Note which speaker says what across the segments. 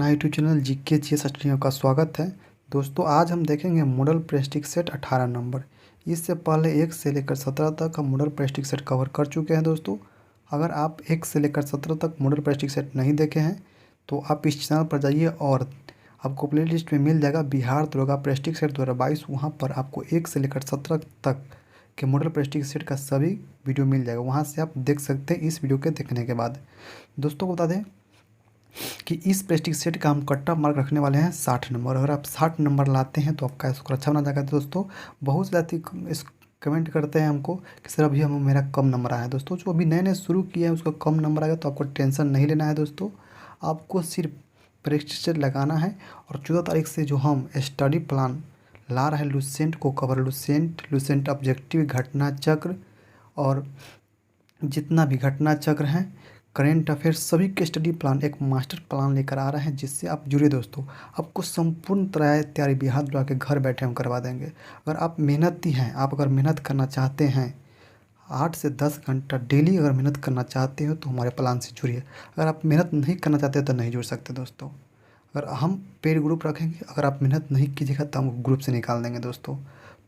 Speaker 1: अपना YouTube channel GK GS study में आपका स्वागत है। दोस्तों आज हम देखेंगे मॉडल प्रेस्टिक सेट 18 नंबर। इससे पहले 1 से लेकर 17 तक हम मॉडल प्रेस्टिक सेट कवर कर चुके हैं। दोस्तों अगर आप 1 से लेकर 17 तक मॉडल प्रेस्टिक सेट नहीं देखे हैं तो आप इस चैनल पर जाइए और आपको प्ले लिस्ट में मिल जाएगा बिहार दरोगा प्रेस्टिक सेट 2022। वहाँ पर आपको 1 से लेकर 17 तक के मॉडल प्रेस्टिक सेट का सभी वीडियो मिल जाएगा। वहाँ से आप देख सकते हैं इस वीडियो के देखने के बाद। दोस्तों को बता दें कि इस प्रेस्टिक सेट का हम कट ऑफ मार्क रखने वाले हैं 60 नंबर। अगर आप 60 नंबर लाते हैं तो आपका स्कोर अच्छा बना जाएगा। दोस्तों बहुत ज़्यादा इस कमेंट करते हैं हमको कि सर अभी मेरा कम नंबर आया है। दोस्तों जो अभी नए नए शुरू किया है उसका कम नंबर आएगा तो आपको टेंशन नहीं लेना है। दोस्तों आपको सिर्फ प्रेस्टिक सेट लगाना है और 14 तारीख से जो हम स्टडी प्लान ला रहे हैं लुसेंट को कवर, लुसेंट ऑब्जेक्टिव, घटना चक्र और जितना भी घटना चक्र हैं, करेंट अफेयर्स, सभी के स्टडी प्लान एक मास्टर प्लान लेकर आ रहे हैं जिससे आप जुड़े। दोस्तों आपको संपूर्ण तरह तैयारी बिहार द्वारा के घर बैठे हम करवा देंगे। अगर आप मेहनती हैं, आप अगर मेहनत करना चाहते हैं 8 से 10 घंटा डेली अगर मेहनत करना चाहते हो तो हमारे प्लान से जुड़िए। अगर आप मेहनत नहीं करना चाहते तो नहीं जुड़ सकते। दोस्तों अगर हम पेड ग्रुप रखेंगे, अगर आप मेहनत नहीं कीजिएगा तो हम ग्रुप से निकाल देंगे। दोस्तों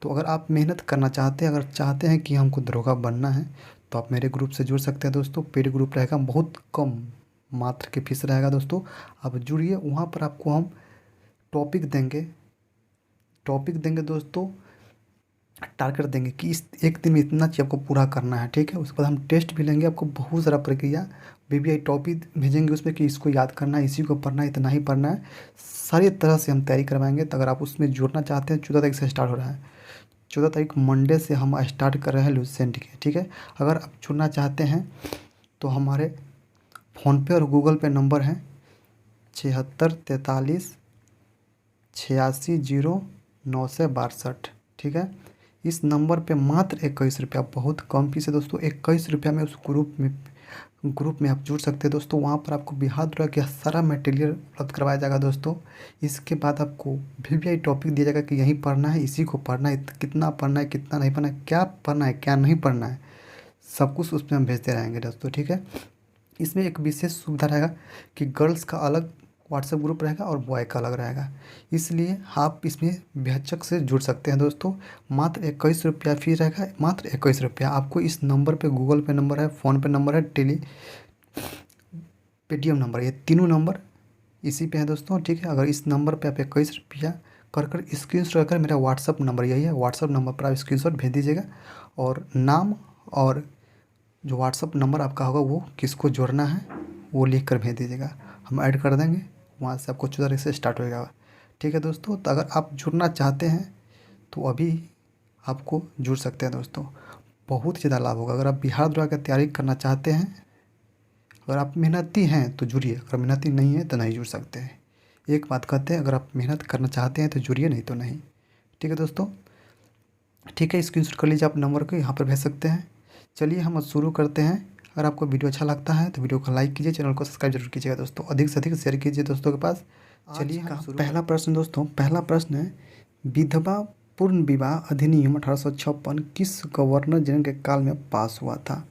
Speaker 1: तो अगर आप मेहनत करना चाहते हैं, अगर चाहते हैं कि हमको दरोगा बनना है तो आप मेरे ग्रुप से जुड़ सकते हैं। दोस्तों पेड ग्रुप रहेगा, बहुत कम मात्र की फीस रहेगा। दोस्तों आप जुड़िए, वहाँ पर आपको हम टॉपिक देंगे। दोस्तों टारगेट देंगे कि इस एक दिन में इतना चीज़ आपको पूरा करना है, ठीक है। उसके बाद हम टेस्ट भी लेंगे, आपको बहुत सारा प्रक्रिया बीबीआई टॉपिक भेजेंगे उसमें कि इसको याद करना है, इसी को पढ़ना है, इतना ही पढ़ना है, सारी तरह से हम तैयारी करवाएंगे। तो अगर आप उसमें जुड़ना चाहते हैं 14 तारीख से स्टार्ट हो रहा है। 14 तारीख मंडे से हम स्टार्ट कर रहे हैं लुसेंट के, ठीक है। अगर आप जुड़ना चाहते हैं तो हमारे फ़ोनपे और गूगल पे नंबर हैं 76 43 86 0 962, ठीक है। इस नंबर पे मात्र 21 रुपया, बहुत कम फीस है दोस्तों। 21 रुपया में उस ग्रुप में आप जुड़ सकते हैं। दोस्तों वहाँ पर आपको बिहार द्वारा का सारा मटेरियल उपलब्ध करवाया जाएगा। दोस्तों इसके बाद आपको वीवीआई टॉपिक दिया जाएगा कि यहीं पढ़ना है, इसी को पढ़ना है, कितना पढ़ना है, कितना नहीं पढ़ना है, क्या पढ़ना है, क्या नहीं पढ़ना है, सब कुछ उसमें हम भेजते रहेंगे। दोस्तों ठीक है। इसमें एक विशेष सुविधा रहेगा कि गर्ल्स का अलग व्हाट्सएप ग्रुप रहेगा और बॉय का अलग रहेगा, इसलिए आप इसमें बेहिचक से जुड़ सकते हैं। दोस्तों मात्र 21 रुपया फीस रहेगा, मात्र 21 रुपया। आपको इस नंबर पे गूगल पे नंबर है, फ़ोन पे नंबर है, पेटीएम नंबर, ये तीनों नंबर इसी पे है। दोस्तों ठीक है। अगर इस नंबर पे आप 21 रुपया कर स्क्रीनशॉट कर, मेरा व्हाट्सअप नंबर यही है, व्हाट्सअप नंबर पर आप स्क्रीनशॉट भेज दीजिएगा और नाम और जो व्हाट्सअप नंबर आपका होगा वो किसको जोड़ना है वो लिख कर भेज दीजिएगा, हम ऐड कर देंगे। वहाँ से आपको 14 तारीख से स्टार्ट होएगा, ठीक है। दोस्तों तो अगर आप जुड़ना चाहते हैं तो अभी आपको जुड़ सकते हैं। दोस्तों बहुत ज़्यादा लाभ होगा। अगर आप बिहार द्वारा की तैयारी करना चाहते हैं, अगर आप मेहनती हैं तो जुड़िए, अगर मेहनती नहीं है तो नहीं जुड़ सकते हैं। एक बात कहते हैं, अगर आप मेहनत करना चाहते हैं तो जुड़िए, नहीं तो नहीं, ठीक है। दोस्तों ठीक है, स्क्रीनशॉट कर लीजिए, आप नंबर को यहाँ पर भेज सकते हैं। चलिए हम शुरू करते हैं। अगर आपको वीडियो अच्छा लगता है तो वीडियो को लाइक कीजिए, चैनल को सब्सक्राइब जरूर कीजिएगा। दोस्तों अधिक से अधिक शेयर कीजिए दोस्तों के पास। चलिए पहला प्रश्न दोस्तों, पहला प्रश्न है विधवा पूर्ण विवाह अधिनियम 1856 किस गवर्नर जनरल के काल में पास हुआ था।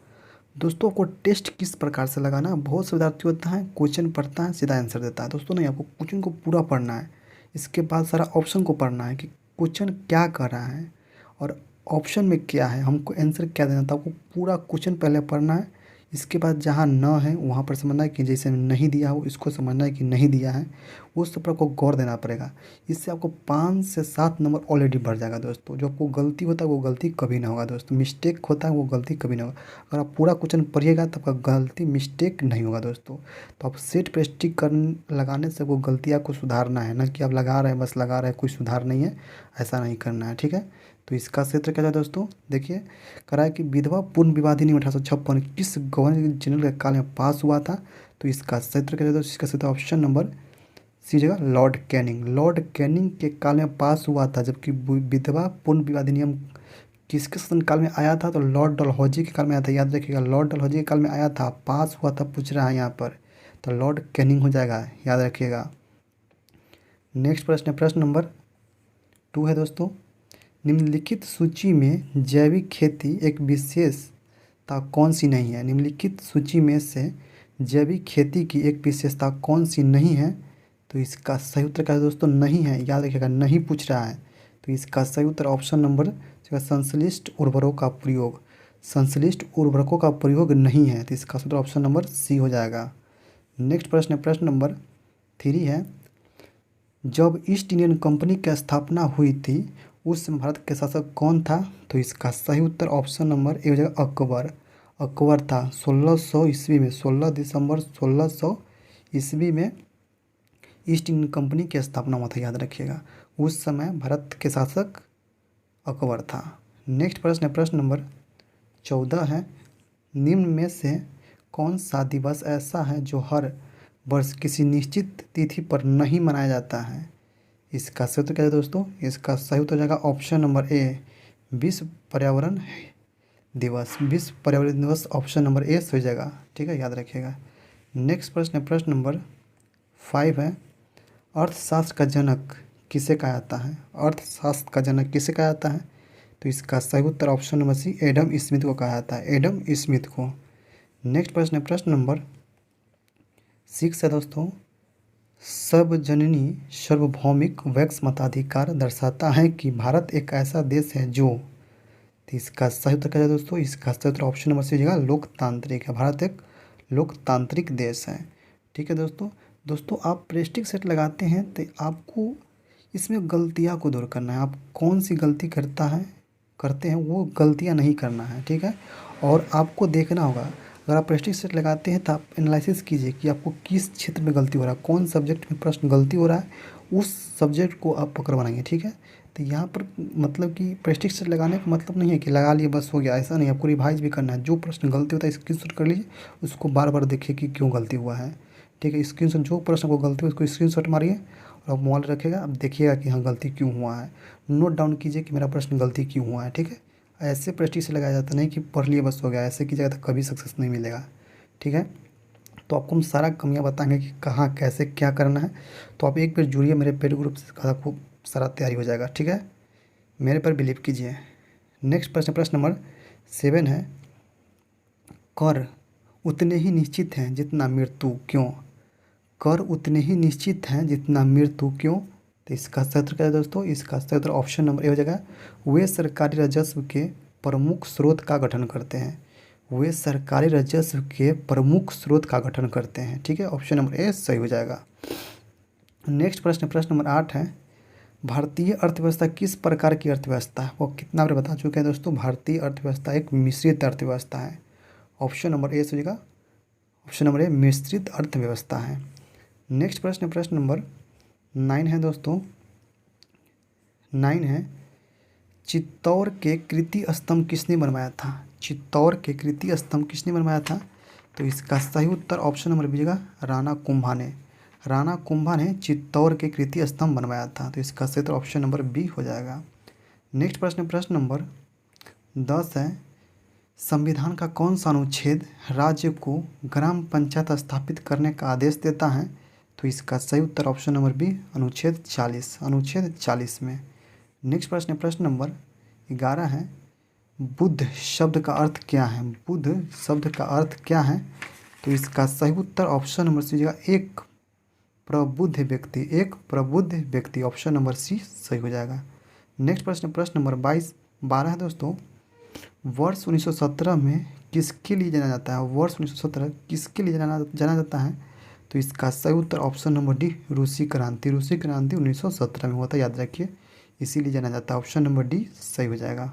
Speaker 1: दोस्तों आपको टेस्ट किस प्रकार से लगाना है, बहुत से विद्यार्थी होता है क्वेश्चन पढ़ता है सीधा आंसर देता है। दोस्तों नहीं, आपको क्वेश्चन को पूरा पढ़ना है, इसके बाद सारा ऑप्शन को पढ़ना है कि क्वेश्चन क्या कर रहा है और ऑप्शन में क्या है, हमको आंसर क्या देना था। आपको पूरा क्वेश्चन पहले पढ़ना है, इसके बाद जहाँ न है वहाँ पर समझना है कि जैसे नहीं दिया हो इसको समझना है कि नहीं दिया है, उस सब पर आपको गौर देना पड़ेगा। इससे आपको 5 से 7 नंबर ऑलरेडी बढ़ जाएगा। दोस्तों जो आपको गलती होता है वो गलती कभी ना होगा। दोस्तों मिस्टेक होता है वो गलती कभी ना होगा। अगर आप पूरा क्वेश्चन पढ़िएगा तो आपका गलती मिस्टेक नहीं होगा। दोस्तों तो आप सेट प्रेस्टिक लगाने से वो गलती आपको सुधारना है, ना कि आप लगा रहे हैं बस लगा रहे हैं, कोई सुधार नहीं है, ऐसा नहीं करना है, ठीक है। तो इसका क्षेत्र क्या था दोस्तों, देखिए करा है कि विधवा पूर्ण विवाह अधिनियम 1856 किस गवर्नर जनरल के काल में पास हुआ था। तो इसका क्षेत्र क्या था दोस्तों, इसका क्षेत्र ऑप्शन नंबर सी जगह लॉर्ड कैनिंग, लॉर्ड कैनिंग के काल में पास हुआ था। जबकि विधवा पूर्ण विवाह अधिनियम किसके शासन काल में आया था, तो लॉर्ड डलहौजी के काल में आया था। याद रखिएगा लॉर्ड डलहौजी के काल में आया था, पास हुआ था पूछ रहा है यहाँ पर, तो लॉर्ड कैनिंग हो जाएगा, याद रखिएगा। नेक्स्ट प्रश्न है प्रश्न नंबर 2 है दोस्तों, निम्नलिखित सूची में जैविक खेती एक विशेषता कौन सी नहीं है। निम्नलिखित सूची में से जैविक खेती की एक विशेषता कौन सी नहीं है, तो इसका सही उत्तर क्या है दोस्तों? नहीं है, याद रखिएगा, नहीं पूछ रहा है। तो इसका सही उत्तर ऑप्शन नंबर संश्लिष्ट उर्वरकों का प्रयोग, संश्लिष्ट उर्वरकों का प्रयोग नहीं है। तो इसका उत्तर ऑप्शन नंबर सी हो जाएगा। नेक्स्ट प्रश्न है, प्रश्न नंबर 3 है, जब ईस्ट इंडियन कंपनी की स्थापना हुई थी उस समय भारत के शासक कौन था? तो इसका सही उत्तर ऑप्शन नंबर ए हो जाएगा अकबर। अकबर था 1600 ईस्वी में, 16 दिसंबर 1600 ईस्वी में ईस्ट इंडियन कंपनी की स्थापना हुआ था, याद रखिएगा। उस समय भारत के शासक अकबर था। नेक्स्ट प्रश्न है, प्रश्न नंबर 14 है, निम्न में से कौन सा दिवस ऐसा है जो हर वर्ष किसी निश्चित तिथि पर नहीं मनाया जाता है? इसका सही उत्तर क्या है दोस्तों? इसका सही उत्तर हो जाएगा ऑप्शन नंबर ए, विश्व पर्यावरण दिवस। विश्व पर्यावरण दिवस ऑप्शन नंबर ए हो जाएगा, ठीक है, याद रखिएगा। नेक्स्ट प्रश्न है, प्रश्न नंबर 5 है, अर्थशास्त्र का जनक किसे कहा जाता है? अर्थशास्त्र का जनक किसे कहा जाता है? तो इसका सही उत्तर option number C, Adam Smith को कहा जाता है, एडम स्मिथ को। नेक्स्ट प्रश्न है, प्रश्न नंबर 6 है दोस्तों, सर्वजननी सार्वभौमिक वैक्स मताधिकार दर्शाता है कि भारत एक ऐसा देश है जो, तो इसका सही उत्तर क्या है दोस्तों? इसका सही उत्तर ऑप्शन नंबर सी जगह लोकतांत्रिक है। भारत एक लोकतांत्रिक देश है, ठीक है दोस्तों। दोस्तों आप प्रेस्टिक सेट लगाते हैं तो आपको इसमें गलतियाँ को दूर करना है। आप कौन सी गलती करते हैं वो गलतियाँ नहीं करना है, ठीक है। और आपको देखना होगा, अगर आप प्रेस्टिज सेट लगाते हैं तो आप एनालिसिस कीजिए कि आपको किस क्षेत्र में गलती हो रहा है, कौन सब्जेक्ट में प्रश्न गलती हो रहा है, उस सब्जेक्ट को आप पकड़ बनाएंगे, ठीक है। तो यहाँ पर मतलब कि प्रेस्टिज सेट लगाने का मतलब नहीं है कि लगा लिए बस हो गया, ऐसा नहीं, आपको रिवाइज भी करना है। जो प्रश्न गलती होता है स्क्रीनशॉट कर लीजिए, उसको बार बार देखिए कि क्यों गलती हुआ है, ठीक है। स्क्रीनशॉट, जो प्रश्न को गलती हो उसको स्क्रीनशॉट मारिए और आप मोबाइल रखिएगा, अब देखिएगा कि हाँ गलती क्यों हुआ है। नोट डाउन कीजिए कि मेरा प्रश्न गलती क्यों हुआ है, ठीक है। ऐसे प्रेस्टिज से लगाया जाता नहीं कि पढ़ लिए बस हो गया, ऐसे कीजिएगा तो कभी सक्सेस नहीं मिलेगा, ठीक है। तो आपको हम सारा कमियां बताएंगे कि कहाँ कैसे क्या करना है। तो आप एक बार जुड़िए मेरे पेड ग्रुप से, आपको सारा तैयारी हो जाएगा, ठीक है। मेरे पर बिलीव कीजिए। नेक्स्ट प्रश्न, प्रश्न नंबर 7 है, कर उतने ही निश्चित हैं जितना मृत्यु क्यों? कर उतने ही निश्चित हैं जितना मृत्यु क्यों? तो इसका सही उत्तर क्या है दोस्तों? इसका सही उत्तर ऑप्शन नंबर ए हो जाएगा, वे सरकारी राजस्व के प्रमुख स्रोत का गठन करते हैं। वे सरकारी राजस्व के प्रमुख स्रोत का गठन करते हैं, ठीक है, ऑप्शन नंबर ए सही हो जाएगा। नेक्स्ट प्रश्न, प्रश्न नंबर 8 है, भारतीय अर्थव्यवस्था किस प्रकार की अर्थव्यवस्था है? वो कितना बार बता चुके हैं दोस्तों, भारतीय अर्थव्यवस्था एक मिश्रित अर्थव्यवस्था है, ऑप्शन नंबर ए हो जाएगा, ऑप्शन नंबर ए मिश्रित अर्थव्यवस्था है। नेक्स्ट प्रश्न, प्रश्न नंबर 9 है दोस्तों, 9 है, चित्तौड़ के कीर्ति स्तंभ किसने बनवाया था? चित्तौड़ के कीर्ति स्तंभ किसने बनवाया था? तो इसका सही उत्तर ऑप्शन नंबर बी होगा, राणा कुंभा ने। राणा कुंभा ने चित्तौड़ के कीर्ति स्तंभ बनवाया था, तो इसका सही उत्तर ऑप्शन नंबर बी हो जाएगा। नेक्स्ट प्रश्न, प्रश्न नंबर 10 है, संविधान का कौन सा अनुच्छेद राज्य को ग्राम पंचायत स्थापित करने का आदेश देता है? तो इसका सही उत्तर ऑप्शन नंबर बी, अनुच्छेद 40, अनुच्छेद 40 में। नेक्स्ट प्रश्न, प्रश्न नंबर 11 है, बुद्ध शब्द का अर्थ क्या है? बुद्ध शब्द का अर्थ क्या है? तो इसका सही उत्तर ऑप्शन नंबर सी होगा, एक प्रबुद्ध व्यक्ति, एक प्रबुद्ध व्यक्ति, ऑप्शन नंबर सी सही हो जाएगा। नेक्स्ट प्रश्न, प्रश्न नंबर 12 है दोस्तों, वर्ष 1917 में किसके लिए जाना जाता है? वर्ष 1917 किसके लिए जाना जाता है? तो इसका सही उत्तर ऑप्शन नंबर डी, रूसी क्रांति। रूसी क्रांति 1917 में हुआ था, याद रखिए, इसीलिए जाना जाता है, ऑप्शन नंबर डी सही हो जाएगा।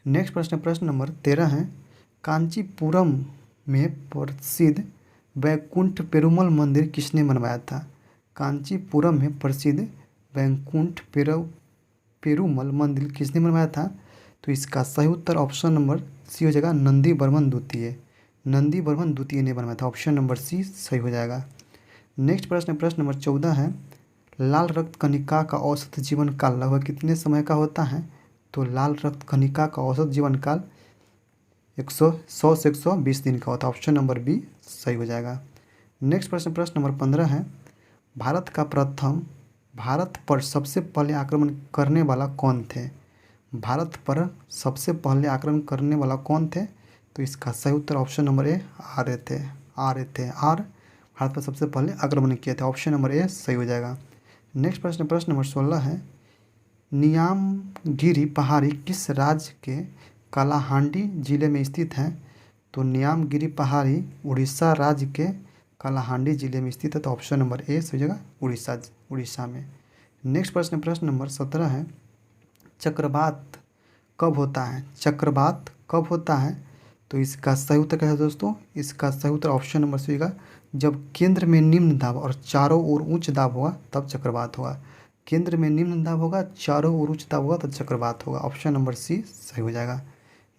Speaker 1: नेक्स्ट प्रश्न, प्रश्न नंबर 13 है, कांचीपुरम में प्रसिद्ध वैकुंठ पेरुमल मंदिर किसने बनवाया था? कांचीपुरम में प्रसिद्ध वैकुंठ पेरुमल मंदिर किसने बनवाया था? तो इसका सही उत्तर ऑप्शन नंबर सी हो जाएगा, नंदी वर्मन द्वितीय। नंदी वर्मन द्वितीय ने बनवाया था, ऑप्शन नंबर सी सही हो जाएगा। नेक्स्ट प्रश्न, प्रश्न नंबर 14 है, लाल रक्त कणिका का औसत जीवन काल लगभग कितने समय का होता है? तो लाल रक्त कणिका का औसत जीवन काल 100 से 120 दिन का होता है, ऑप्शन नंबर बी सही हो जाएगा। नेक्स्ट प्रश्न, प्रश्न नंबर 15 है, भारत पर सबसे पहले आक्रमण करने वाला कौन थे? भारत पर सबसे पहले आक्रमण करने वाला कौन थे? तो इसका सही उत्तर ऑप्शन नंबर ए आर्य थे, आर्य थे, आर भारत पर सबसे पहले आक्रमण किए थे। ऑप्शन नंबर ए सही हो जाएगा। नेक्स्ट प्रश्न, प्रश्न नंबर 16 है, नियामगिरी पहाड़ी किस राज्य के कालाहांडी जिले में स्थित है? तो नियामगिरी पहाड़ी उड़ीसा राज्य के कालाहांडी जिले में स्थित है। तो ऑप्शन नंबर ए सही हो जाएगा, उड़ीसा में। नेक्स्ट प्रश्न, प्रश्न नंबर 17 है, चक्रवात कब होता है? चक्रवात कब होता है? तो इसका सही उत्तर क्या है दोस्तों? इसका सही उत्तर ऑप्शन नंबर सी होगा, जब केंद्र में निम्न दाब और चारों ओर उच्च दाब होगा तब चक्रवात होगा। केंद्र में निम्न दाब होगा, चारों ओर उच्च दाब होगा तब चक्रवात होगा। ऑप्शन नंबर सी सही हो जाएगा।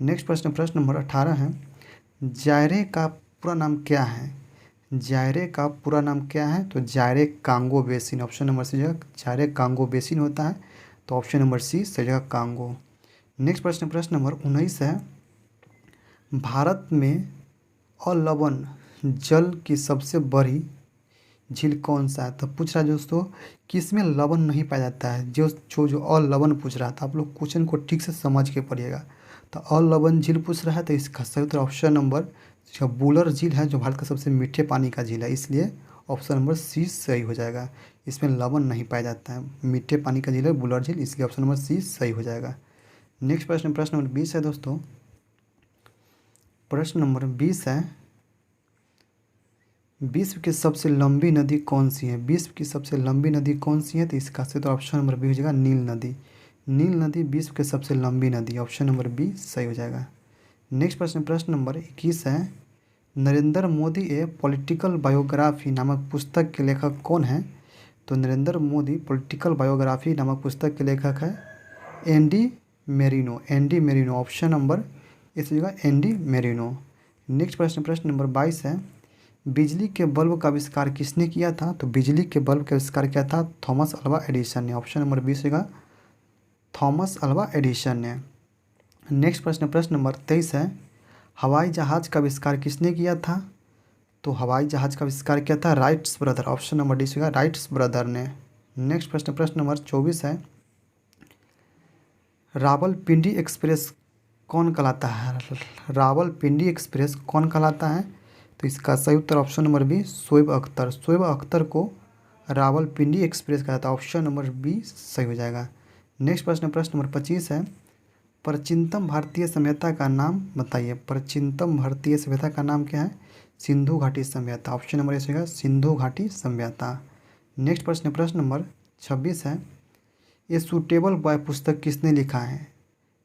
Speaker 1: नेक्स्ट प्रश्न, प्रश्न नंबर 18 है, जायरे का पूरा नाम क्या है? जायरे का पूरा नाम क्या है? तो Zaire Congo basin. Option number C जगह जायरे कांगो बेसिन होता है। तो ऑप्शन नंबर सी सही जगह कांगो। नेक्स्ट प्रश्न, प्रश्न नंबर 19 है, भारत में अलवण जल की सबसे बड़ी झील कौन सा है? तो पूछ रहा है दोस्तों किसमें लवण नहीं पाया जाता है। जो अलवण पूछ रहा था, आप लोग क्वेश्चन को ठीक से समझ के पढ़िएगा। तो अलवण झील पूछ रहा है, तो इसका सही उत्तर ऑप्शन नंबर बुलर झील है, जो भारत का सबसे मीठे पानी का झील है, इसलिए ऑप्शन नंबर सी सही हो जाएगा। इसमें लवण नहीं पाया जाता है, मीठे पानी का झील है बुलर झील, इसलिए ऑप्शन नंबर सी सही हो जाएगा। नेक्स्ट प्रश्न, प्रश्न नंबर 20 है दोस्तों। प्रश्न नंबर 20 है, विश्व की सबसे लंबी नदी कौन सी है? विश्व की सबसे लंबी नदी कौन सी है? तो इसका सही तो ऑप्शन नंबर बी हो जाएगा, नील नदी। नील नदी विश्व की सबसे लंबी नदी, ऑप्शन नंबर बी सही हो जाएगा। नेक्स्ट प्रश्न, प्रश्न नंबर 21 है, नरेंद्र मोदी ए पॉलिटिकल बायोग्राफी नामक पुस्तक के लेखक कौन है? तो नरेंद्र मोदी पॉलिटिकल बायोग्राफी नामक पुस्तक के लेखक है ND Merino. ND Merino, option number इस जगह एनडी मेरिनो। नेक्स्ट प्रश्न, प्रश्न नंबर 22 है, बिजली के बल्ब का आविष्कार किसने किया था? तो बिजली के बल्ब का आविष्कार किया था थॉमस अल्वा एडिसन ने। ऑप्शन नंबर 20 होगा, थॉमस अल्वा एडिसन ने। नेक्स्ट प्रश्न, प्रश्न नंबर 23 है, हवाई जहाज़ का आविष्कार किसने किया था? तो हवाई जहाज़ का आविष्कार किया था rights brother. Option number D होगा, राइट्स ब्रदर ने। नेक्स्ट प्रश्न, प्रश्न नंबर 24 है, रावलपिंडी एक्सप्रेस कौन कहलाता है? रावलपिंडी एक्सप्रेस कौन कहलाता है? तो इसका सही उत्तर option number B Shoaib Akhtar. Shoaib Akhtar को रावलपिंडी एक्सप्रेस कहता है। ऑप्शन नंबर बी सही हो जाएगा। नेक्स्ट प्रश्न, प्रश्न नंबर 25 है, प्राचीनतम भारतीय सभ्यता का नाम बताइए। प्राचीनतम भारतीय सभ्यता का नाम क्या है? सिंधु घाटी सभ्यता। ऑप्शन नंबर ए होगा, सिंधु घाटी सभ्यता। नेक्स्ट प्रश्न, प्रश्न नंबर 26 है, ए सूटेबल बॉय पुस्तक किसने लिखा है?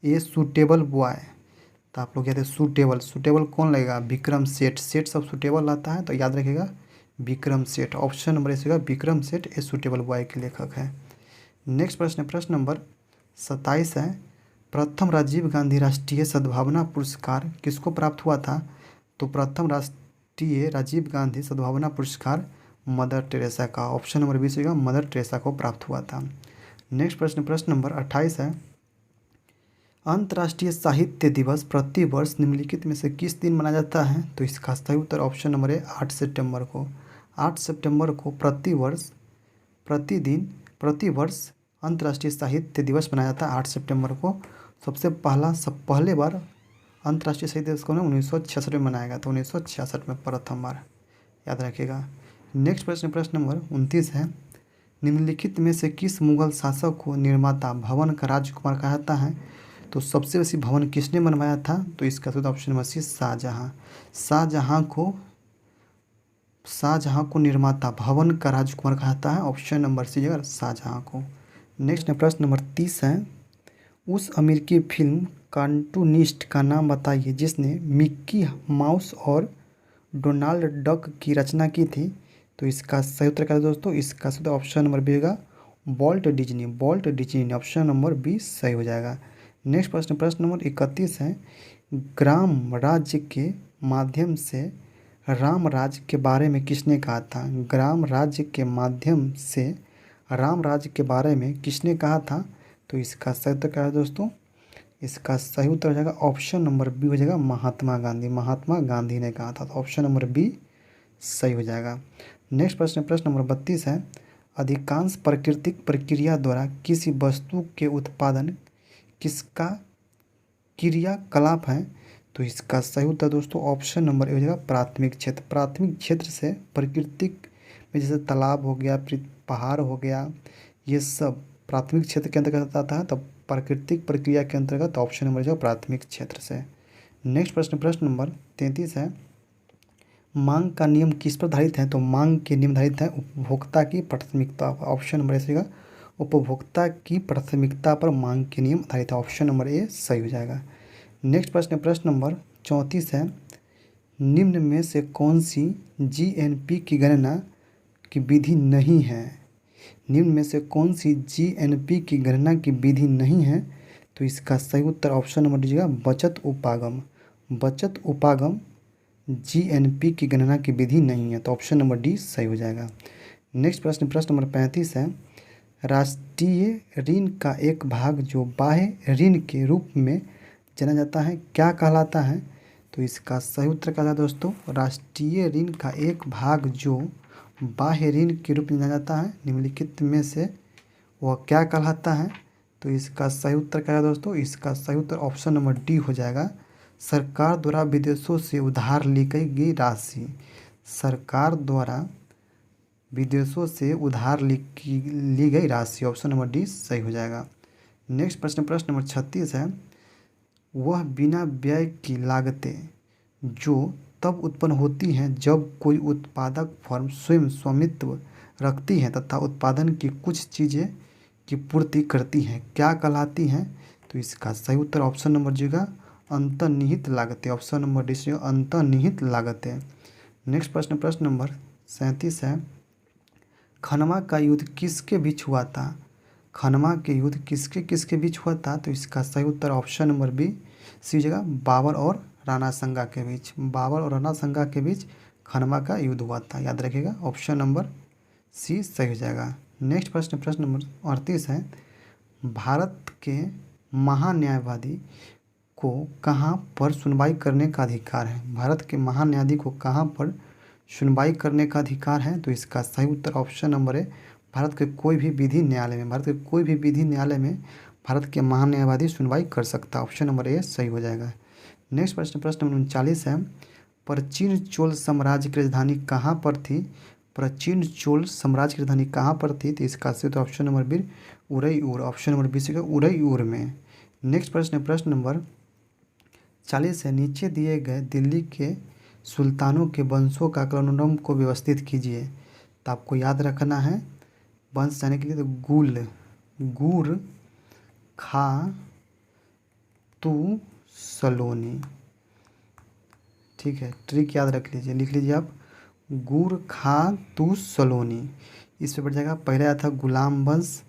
Speaker 1: ए सूटेबल बॉय, तो आप लोग कहते हैं सूटेबल, सूटेबल कौन लगेगा? विक्रम सेठ। सेठ सब सूटेबल आता है, तो याद रखिएगा विक्रम सेठ। ऑप्शन नंबर ऐसे होगा, Vikram Seth a suitable boy के लेखक है। नेक्स्ट प्रश्न, प्रश्न नंबर 27 है, प्रथम राजीव गांधी राष्ट्रीय सद्भावना पुरस्कार किसको प्राप्त हुआ था? तो प्रथम राष्ट्रीय राजीव गांधी सद्भावना पुरस्कार मदर टेरेसा का। ऑप्शन नंबर 20 होगा, मदर टेरेसा को प्राप्त हुआ था। नेक्स्ट प्रश्न, प्रश्न नंबर 28 है, अंतर्राष्ट्रीय साहित्य दिवस प्रतिवर्ष निम्नलिखित में से किस दिन मनाया जाता है? तो इसका सही उत्तर ऑप्शन नंबर है 8 सितंबर को। 8 सितंबर को प्रतिवर्ष अंतर्राष्ट्रीय साहित्य दिवस मनाया जाता है 8 सितंबर को। पहले बार अंतर्राष्ट्रीय साहित्य दिवस को 1966 में मनाया गया था। 1966 में प्रथम बार, याद रखिएगा। नेक्स्ट प्रश्न, प्रश्न नंबर 29 है, निम्नलिखित में से किस मुगल शासक को निर्माता भवन का राजकुमार कहा जाता है? तो सबसे बेसी भवन किसने बनवाया था? तो इसका सही option number C Shahjahan. Shahjahan को निर्माता भवन का राजकुमार कहा जाता है। ऑप्शन नंबर सी जगह शाहजहाँ को। नेक्स्ट प्रश्न नंबर 30 है, उस अमेरिकी फिल्म कार्टूनिस्ट का नाम बताइए जिसने मिक्की माउस और डोनाल्ड डक की रचना की थी। तो इसका सही उत्तर क्या है दोस्तों? इसका सही ऑप्शन नंबर बी होगा, Walt Disney. Walt Disney, option number B सही हो जाएगा। नेक्स्ट प्रश्न, प्रश्न नंबर 31 है, ग्राम राज्य के माध्यम से राम राज्य के बारे में किसने कहा था? ग्राम राज्य के माध्यम से राम राज्य के बारे में किसने कहा था? तो इसका सही उत्तर क्या है दोस्तों? इसका सही उत्तर हो जाएगा ऑप्शन नंबर बी हो जाएगा, महात्मा गांधी। महात्मा गांधी ने कहा था। तो ऑप्शन नंबर बी सही हो जाएगा। नेक्स्ट प्रश्न, प्रश्न नंबर 32 है, अधिकांश प्राकृतिक प्रक्रिया द्वारा किसी वस्तु के उत्पादन किसका क्रियाकलाप है? तो इसका सही उत्तर दोस्तों ऑप्शन नंबर ए हो जाएगा प्राथमिक क्षेत्र। प्राथमिक क्षेत्र से प्राकृतिक में जैसे तालाब हो गया, पहाड़ हो गया, ये सब प्राथमिक क्षेत्र के अंतर्गत आता है। तब प्राकृतिक प्रक्रिया के अंतर्गत ऑप्शन नंबर जो प्राथमिक क्षेत्र से। नेक्स्ट प्रश्न, प्रश्न नंबर 33 है, मांग का नियम किस पर आधारित है? तो मांग के नियम आधारित है उपभोक्ता की प्राथमिकता। ऑप्शन नंबर ए सही होगा, उपभोक्ता की प्राथमिकता पर मांग के नियम आधारित है। ऑप्शन नंबर ए सही हो जाएगा। नेक्स्ट प्रश्न, प्रश्न नंबर 34 है, निम्न में से कौन सी जीएनपी की गणना की विधि नहीं है? निम्न में से कौन सी जीएनपी की गणना की विधि नहीं है? तो इसका सही उत्तर ऑप्शन नंबर दीजिएगा बचत उपागम। बचत उपागम जीएनपी की गणना की विधि नहीं है। तो ऑप्शन नंबर डी सही हो जाएगा। नेक्स्ट प्रश्न, प्रश्न नंबर 35 है, राष्ट्रीय ऋण का एक भाग जो बाह्य ऋण के रूप में जाना जाता है क्या कहलाता है? तो इसका सही उत्तर क्या है दोस्तों, राष्ट्रीय ऋण का एक भाग जो बाह्य ऋण के रूप में जाना जाता है निम्नलिखित में से वह क्या कहलाता है? तो इसका सही उत्तर क्या है दोस्तों, इसका सही उत्तर ऑप्शन नंबर डी हो जाएगा, सरकार द्वारा विदेशों से उधार ली गई राशि। सरकार द्वारा विदेशों से उधार ली गई राशि। ऑप्शन नंबर डी सही हो जाएगा। नेक्स्ट प्रश्न, प्रश्न नंबर 36 है, वह बिना व्यय की लागतें जो तब उत्पन्न होती हैं जब कोई उत्पादक फर्म स्वयं स्वामित्व रखती है तथा उत्पादन की कुछ चीज़ें की पूर्ति करती हैं क्या कहलाती हैं? तो इसका सही उत्तर ऑप्शन नंबर जीगा अंतर्निहित लागतें। ऑप्शन नंबर डी से अंतर्निहित लागतें। नेक्स्ट प्रश्न, प्रश्न नंबर 37 है, खनवा का युद्ध किसके बीच हुआ था? खनवा के युद्ध किसके किसके बीच हुआ था? तो इसका सही उत्तर ऑप्शन नंबर बी सी जगह बाबर और राणा संगा के बीच। बाबर और राणा संगा के बीच खनवा का युद्ध हुआ था, याद रखिएगा। ऑप्शन नंबर सी सही हो जाएगा। नेक्स्ट प्रश्न, प्रश्न नंबर 38 है, भारत के महान्यायवादी को कहाँ पर सुनवाई करने का अधिकार है? भारत के महान्यायाधीश को कहाँ पर सुनवाई करने का अधिकार है? तो इसका सही उत्तर ऑप्शन नंबर है भारत के कोई भी विधि न्यायालय में। भारत के कोई भी विधि न्यायालय में भारत के महान्यायवादी सुनवाई कर सकता है। ऑप्शन नंबर ए सही हो जाएगा। नेक्स्ट प्रश्न, प्रश्न नंबर 39 है, प्राचीन चोल साम्राज्य की राजधानी कहाँ पर थी? प्राचीन चोल साम्राज्य की राजधानी कहाँ पर थी? तो इसका सही उत्तर option number B Uraiyur. Option number B से उरैयूर में। नेक्स्ट प्रश्न, प्रश्न नंबर 40 है, नीचे दिए गए दिल्ली के सुल्तानों के वंशों का क्रमोन्नम को व्यवस्थित कीजिए। तो आपको याद रखना है वंश जाने के लिए, तो गुल, गुर, खा, तू, सलोनी। ठीक है, ट्रिक याद रख लीजिए, लिख लीजिए आप, गुर, खा, तू, सलोनी। इस पे बढ़ जाएगा, पहले आया था गुलाम वंश,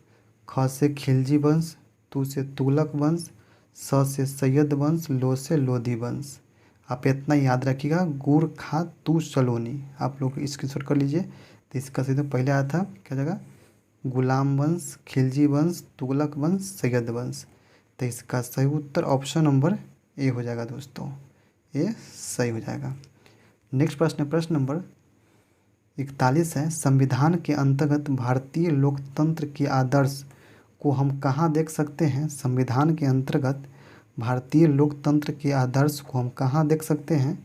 Speaker 1: ख से खिलजी वंश, तू से तुगलक वंश, स से सैयद वंश, लो से लोधी वंश। आप इतना याद रखिएगा, गुर, खा, तू, सलोनी। आप लोग स्क्रीनशॉट कर लीजिए। तो इसका सीधे पहले आया था क्या जगह, गुलाम वंश, खिलजी वंश, तुगलक वंश, सैयद वंश। तो इसका सही उत्तर ऑप्शन नंबर ए हो जाएगा दोस्तों, ये सही हो जाएगा। नेक्स्ट प्रश्न, प्रश्न नंबर 41 है, संविधान के अंतर्गत भारतीय लोकतंत्र के आदर्श को हम कहाँ देख सकते हैं? संविधान के अंतर्गत भारतीय लोकतंत्र के आदर्श को हम कहाँ देख सकते हैं?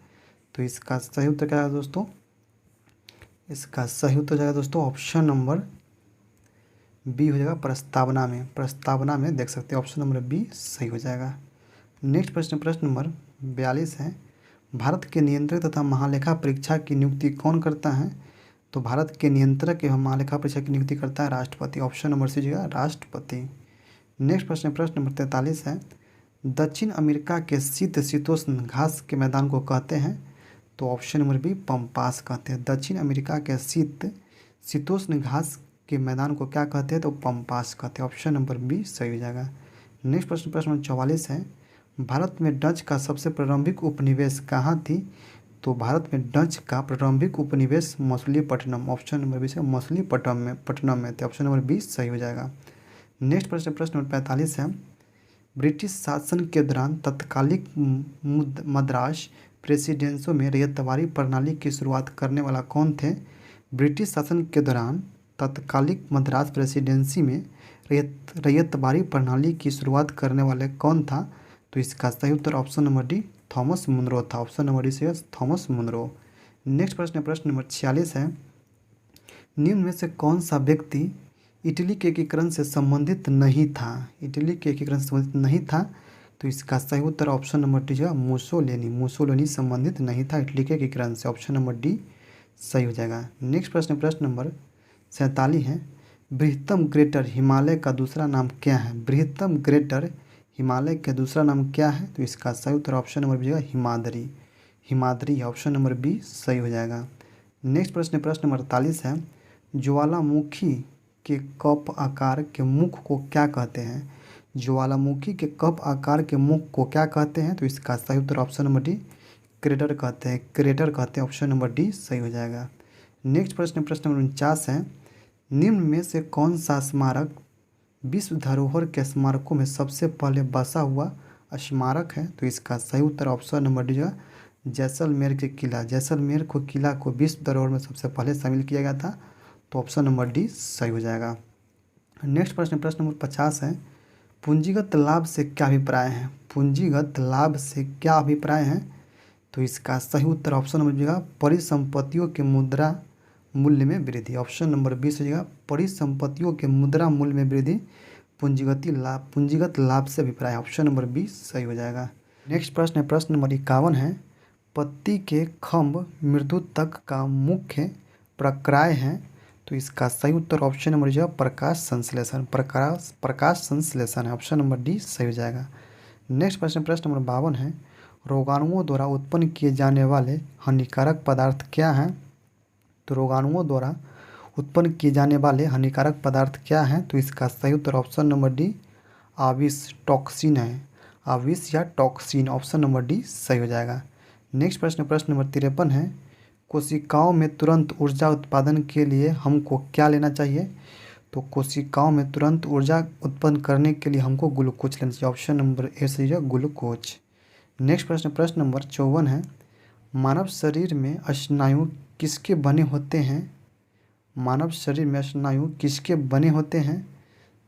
Speaker 1: तो इसका सही उत्तर क्या है दोस्तों, इसका सही उत्तर जाएगा दोस्तों ऑप्शन नंबर बी हो जाएगा प्रस्तावना में। प्रस्तावना में देख सकते हैं, ऑप्शन नंबर बी सही हो जाएगा। नेक्स्ट प्रश्न, प्रश्न नंबर 42 है, भारत के नियंत्रक तथा महालेखा परीक्षा की नियुक्ति कौन करता है? तो भारत के नियंत्रक एवं महालेखा परीक्षा की नियुक्ति करता है राष्ट्रपति। ऑप्शन नंबर सी होगा राष्ट्रपति। नेक्स्ट प्रश्न, प्रश्न नंबर 43 है, दक्षिण अमेरिका के शीतोष्ण घास के मैदान को कहते हैं? तो ऑप्शन नंबर बी पम्पास कहते हैं। दक्षिण अमेरिका के शीतोष्ण घास के मैदान को क्या कहते हैं? तो पम्पास कहते हैं। ऑप्शन नंबर बी सही हो जाएगा। नेक्स्ट प्रश्न, प्रश्न नंबर 44 है, भारत में डच का सबसे प्रारंभिक उपनिवेश कहाँ थी? तो भारत में डच का प्रारंभिक उपनिवेश मछलीपट्टनम। ऑप्शन नंबर बी से मछलीपट्टनम में थे। ऑप्शन नंबर बी सही हो जाएगा। नेक्स्ट प्रश्न, प्रश्न नंबर 45 है, ब्रिटिश शासन के दौरान तत्कालिक मद्रास प्रेसिडेंसियों में रैयतवाड़ी प्रणाली की शुरुआत करने वाला कौन थे? ब्रिटिश शासन के दौरान तत्कालिक मद्रास प्रेसिडेंसी में रैयतवाड़ी प्रणाली की शुरुआत करने वाले कौन था? तो इसका सही उत्तर option number D Thomas Munro था। ऑप्शन नंबर डी सही होगा थॉमस मुनरो। नेक्स्ट प्रश्न है प्रश्न नंबर 46 है, निम्न में से कौन सा व्यक्ति इटली के एकीकरण से संबंधित नहीं था? इटली के एकीकरण से संबंधित नहीं था, तो इसका सही उत्तर ऑप्शन नंबर डी जो मुसोलिनी। मुसोलिनी संबंधित नहीं था इटली के एकीकरण से। ऑप्शन नंबर डी सही हो जाएगा। नेक्स्ट प्रश्न प्रश्न नंबर 47 है, बृहत्तम ग्रेटर हिमालय का दूसरा नाम क्या है? बृहत्तम ग्रेटर हिमालय का दूसरा नाम क्या है? तो इसका सही उत्तर option number B Himadri. Himadri option number B सही हो जाएगा। नेक्स्ट प्रश्न प्रश्न नंबर 48 है, ज्वालामुखी के कप आकार के मुख को क्या कहते हैं? ज्वालामुखी के कप आकार के मुख को क्या कहते हैं? तो इसका सही उत्तर ऑप्शन नंबर डी क्रेटर कहते हैं। क्रेटर कहते हैं। ऑप्शन नंबर डी सही हो जाएगा। नेक्स्ट प्रश्न प्रश्न नंबर 49 है, निम्न में से कौन सा स्मारक विश्व धरोहर के स्मारकों में सबसे पहले बसा हुआ स्मारक है? तो इसका सही उत्तर ऑप्शन नंबर डी जो जैसलमेर के किला। जैसलमेर को किला को विश्व धरोहर में सबसे पहले शामिल किया गया था। तो ऑप्शन नंबर डी सही हो जाएगा। नेक्स्ट प्रश्न प्रश्न नंबर 50 है, पूंजीगत लाभ से क्या अभिप्राय है? पूंजीगत लाभ से क्या अभिप्राय है? तो इसका सही उत्तर ऑप्शन नंबर डी परिसंपत्तियों के मुद्रा मूल्य में वृद्धि। ऑप्शन नंबर 20 हो जाएगा परिसंपत्तियों के मुद्रा मूल्य में वृद्धि पूंजीगत लाभ से अभिप्राय। ऑप्शन नंबर 20 सही हो जाएगा। नेक्स्ट प्रश्न है प्रश्न नंबर 51 है, पत्ती के खम्भ मृदु तक का मुख्य प्रक्राय है। तो इसका सही उत्तर ऑप्शन नंबर जो प्रकाश संश्लेषण। प्रकाश संश्लेषण है। ऑप्शन नंबर डी सही हो जाएगा। नेक्स्ट प्रश्न प्रश्न नंबर 52 है, रोगाणुओं द्वारा उत्पन्न किए जाने वाले हानिकारक पदार्थ क्या हैं? तो रोगाणुओं द्वारा उत्पन्न किए जाने वाले हानिकारक पदार्थ क्या हैं? तो इसका सही उत्तर ऑप्शन नंबर डी आविष टॉक्सिन है। आविष या टॉक्सिन। ऑप्शन नंबर डी सही हो जाएगा। नेक्स्ट प्रश्न प्रश्न नंबर 53 है, कोशिकाओं में तुरंत ऊर्जा उत्पादन के लिए हमको क्या लेना चाहिए? तो कोशिकाओं में तुरंत ऊर्जा उत्पन्न करने के लिए हमको ग्लूकोज लेना चाहिए। ऑप्शन नंबर ए सही है ग्लूकोज। नेक्स्ट प्रश्न प्रश्न नंबर 54 है, मानव शरीर में स्नायु किसके बने होते हैं? मानव शरीर में स्नायु किसके बने होते हैं?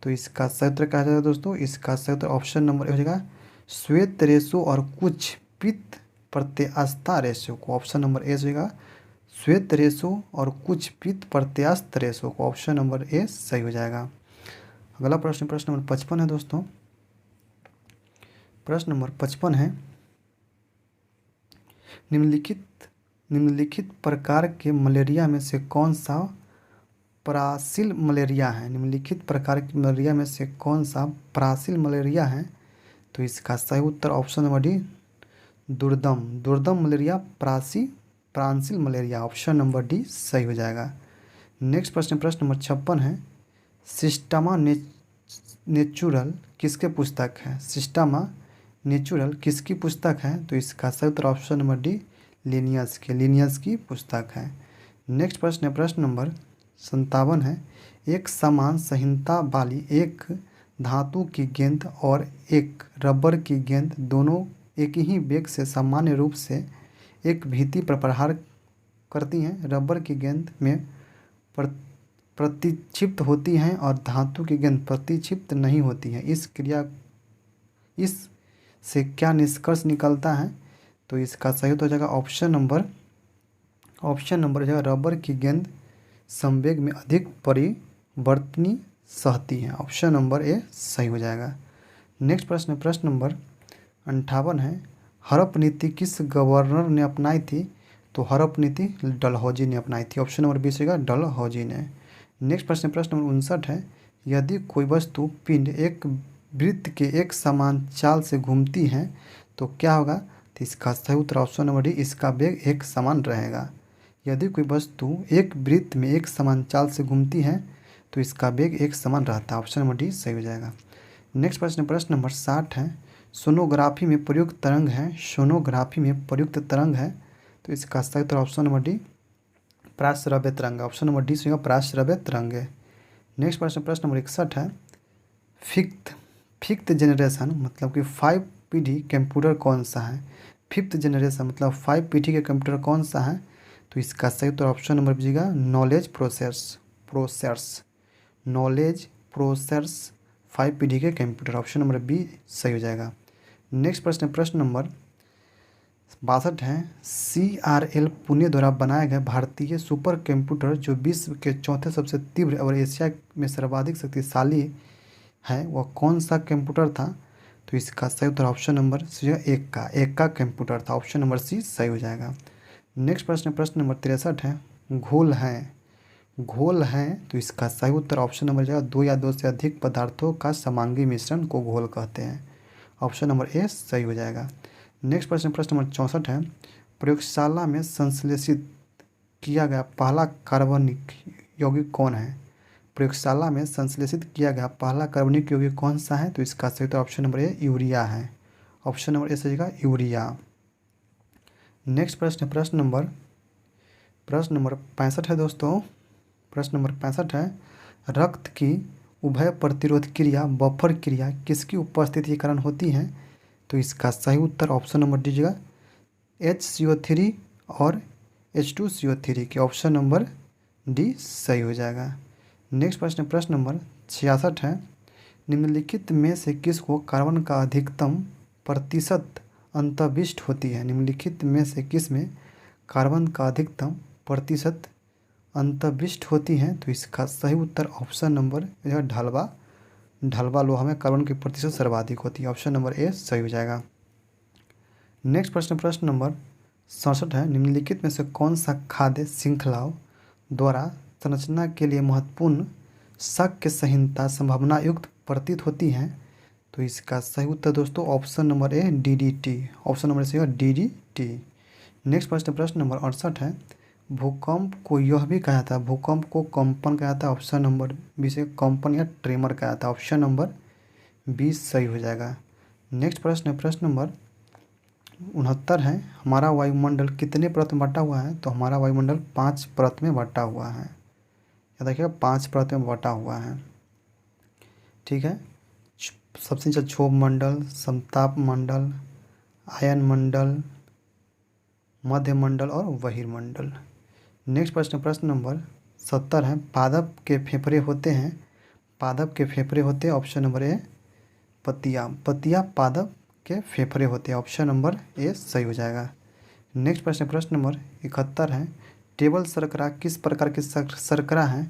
Speaker 1: तो इसका सही उत्तर कहा जाएगा दोस्तों, इसका सही उत्तर ऑप्शन नंबर ए हो जाएगा श्वेत रेशो और कुछ पित्त प्रत्यास्था रेशो को। ऑप्शन नंबर ए हो जाएगा श्वेत रेशो और कुछ पित्त प्रत्यास्थ रेशो को। ऑप्शन नंबर ए सही हो जाएगा। अगला प्रश्न प्रश्न नंबर 55 है दोस्तों। प्रश्न नंबर 55 है, निम्नलिखित प्रकार के मलेरिया में से कौन सा परासिल मलेरिया है? निम्नलिखित प्रकार की मलेरिया में से कौन सा परासिल मलेरिया है? तो इसका सही उत्तर ऑप्शन नंबर डी दुर्दम मलेरिया प्रांसिल मलेरिया। ऑप्शन नंबर डी सही हो जाएगा। नेक्स्ट प्रश्न प्रश्न नंबर 56 है, सिस्टमा नेचुरल किसके पुस्तक है? सिस्टमा नेचुरल किसकी पुस्तक है? तो इसका सही उत्तर ऑप्शन नंबर डी लिनियस की पुस्तक है। नेक्स्ट प्रश्न है प्रश्न नंबर 57 है, एक समान संहीनता वाली एक धातु की गेंद और एक रबर की गेंद दोनों एक ही वेग से सामान्य रूप से एक भित्ति पर प्रहार करती हैं। रबर की गेंद में प्रतिक्षिप्त होती हैं और धातु की गेंद प्रतिक्षिप्त नहीं होती है। इस से क्या निष्कर्ष निकलता है? तो इसका सही हो जाएगा ऑप्शन नंबर हो जाएगा रबर की गेंद संवेग में अधिक परिवर्तनी सहती है। ऑप्शन नंबर ए सही हो जाएगा। नेक्स्ट प्रश्न प्रश्न नंबर 58 है, हड़प नीति किस गवर्नर ने अपनाई थी? तो हड़प नीति डलहौजी ने अपनाई थी। ऑप्शन नंबर 20 होगा डलहौजी ने। नेक्स्ट प्रश्न प्रश्न नंबर 59 है, यदि कोई वस्तु पिंड एक वृत्त के एक समान चाल से घूमती है तो क्या होगा? तो इसका सही उत्तर ऑप्शन नंबर डी इसका वेग एक समान रहेगा। यदि कोई वस्तु एक वृत्त में एक समान चाल से घूमती है तो इसका वेग एक समान रहता है। ऑप्शन नंबर डी सही हो जाएगा। नेक्स्ट प्रश्न प्रश्न नंबर 60 है, सोनोग्राफी में प्रयुक्त तरंग है। सोनोग्राफी में प्रयुक्त तरंग है तो इसका सही उत्तर ऑप्शन नंबर डी प्राश्रव्य तरंग। ऑप्शन नंबर डी से प्राश्रव्य तरंग है। नेक्स्ट प्रश्न प्रश्न नंबर 61 है, फिफ्थ जनरेशन मतलब कि 5 पीढ़ी कंप्यूटर कौन सा है? फिफ्थ जनरेशन मतलब 5 पीढ़ी के कंप्यूटर कौन सा है? तो इसका सही उत्तर ऑप्शन नंबर बीजिएगा नॉलेज प्रोसेसर्स 5 पीढ़ी के कंप्यूटर। ऑप्शन नंबर बी सही हो जाएगा। नेक्स्ट प्रश्न प्रश्न नंबर 62 है, CRL पुणे द्वारा बनाया गया भारतीय सुपर कंप्यूटर जो विश्व के चौथे सबसे तीव्र और एशिया में सर्वाधिक शक्तिशाली है वह कौन सा कंप्यूटर था? तो इसका सही उत्तर ऑप्शन नंबर सी है, एक का कंप्यूटर था। ऑप्शन नंबर सी सही हो जाएगा। नेक्स्ट प्रश्न, प्रश्न नंबर 63 है, घोल है, घोल है तो इसका सही उत्तर ऑप्शन नंबर जाएगा, दो या दो से अधिक पदार्थों का समांगी मिश्रण को घोल कहते हैं। ऑप्शन नंबर ए सही हो जाएगा। नेक्स्ट प्रश्न, प्रश्न नंबर 64 है, प्रयोगशाला में संश्लेषित किया गया पहला कार्बनिक यौगिक कौन है? प्रयोगशाला में संश्लेषित किया गया पहला कार्बनिक यौगिक कौन सा है? तो इसका सही उत्तर ऑप्शन नंबर ए यूरिया है। ऑप्शन नंबर ए सही होगा यूरिया। नेक्स्ट प्रश्न, प्रश्न नंबर 65 है दोस्तों। प्रश्न नंबर 65 है, रक्त की उभय प्रतिरोध क्रिया बफर क्रिया किसकी उपस्थिति के कारण होती है? तो इसका सही उत्तर ऑप्शन नंबर दीजिएगा HCO3 और H2CO3 के ऑप्शन नंबर डी सही हो जाएगा। नेक्स्ट प्रश्न, प्रश्न नंबर 66 है, निम्नलिखित में से किसको कार्बन का अधिकतम प्रतिशत अंतर्विष्ट होती है? निम्नलिखित में से किस में कार्बन का अधिकतम प्रतिशत अंतर्विष्ट होती है? तो इसका सही उत्तर ऑप्शन नंबर ढलवा, ढलवा लोहा में कार्बन की प्रतिशत सर्वाधिक होती है। ऑप्शन नंबर ए सही हो जाएगा। नेक्स्ट प्रश्न, प्रश्न नंबर 67 है, निम्नलिखित में से कौन सा खाद्य श्रृंखलाओं द्वारा संरचना के लिए महत्वपूर्ण शक्य संहीनता संभावना युक्त प्रतीत होती है? तो इसका सही उत्तर दोस्तों option number A DDT। Option number C है DDT। नेक्स्ट प्रश्न, प्रश्न नंबर 68 है, भूकंप को यह भी कहा था, भूकंप को कंपन कहा था। ऑप्शन नंबर बी से कंपन या ट्रेमर कहा था। ऑप्शन नंबर 20 सही हो जाएगा। नेक्स्ट प्रश्न, प्रश्न नंबर 69 है, हमारा वायुमंडल कितने परत में बटा हुआ है? तो हमारा वायुमंडल 5 परत में बटा हुआ है। या देखिएगा 5 परत में बटा हुआ है। ठीक है, सबसे नीचे क्षोभ मंडल, समताप मंडल, आयन मंडल, मध्य मंडल और बहिर्मंडल। नेक्स्ट प्रश्न, प्रश्न नंबर 70 है, पादप के फेफड़े होते हैं, पादप के फेफड़े होते हैं। ऑप्शन नंबर ए पतिया, पतिया पादप के फेफड़े होते हैं। ऑप्शन नंबर ए सही हो जाएगा। नेक्स्ट प्रश्न, प्रश्न नंबर 71 है, टेबल शर्करा किस प्रकार की शर्करा है?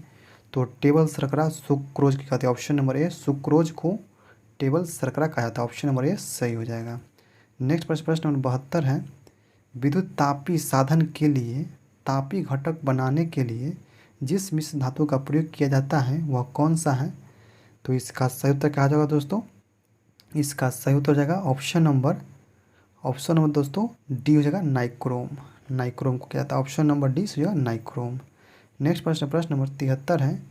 Speaker 1: तो टेबल शर्करा सुक्रोज की कहते हैं। ऑप्शन नंबर ए सुक्रोज को टेबल शर्करा कहा जाता है। ऑप्शन नंबर ए सही हो जाएगा। नेक्स्ट प्रश्न, प्रश्न नंबर 72 है, विद्युत तापी साधन के लिए तापी घटक बनाने के लिए जिस मिश्र धातु का प्रयोग किया जाता है वह कौन सा है? तो इसका सही उत्तर क्या जाएगा दोस्तों? इसका सही उत्तर हो जाएगा ऑप्शन नंबर दोस्तों डी हो जाएगा नाइक्रोम। नाइक्रोम को क्या था? ऑप्शन नंबर डी से हो जाएगा नाइक्रोम। नेक्स्ट प्रश्न, प्रश्न नंबर 73 है,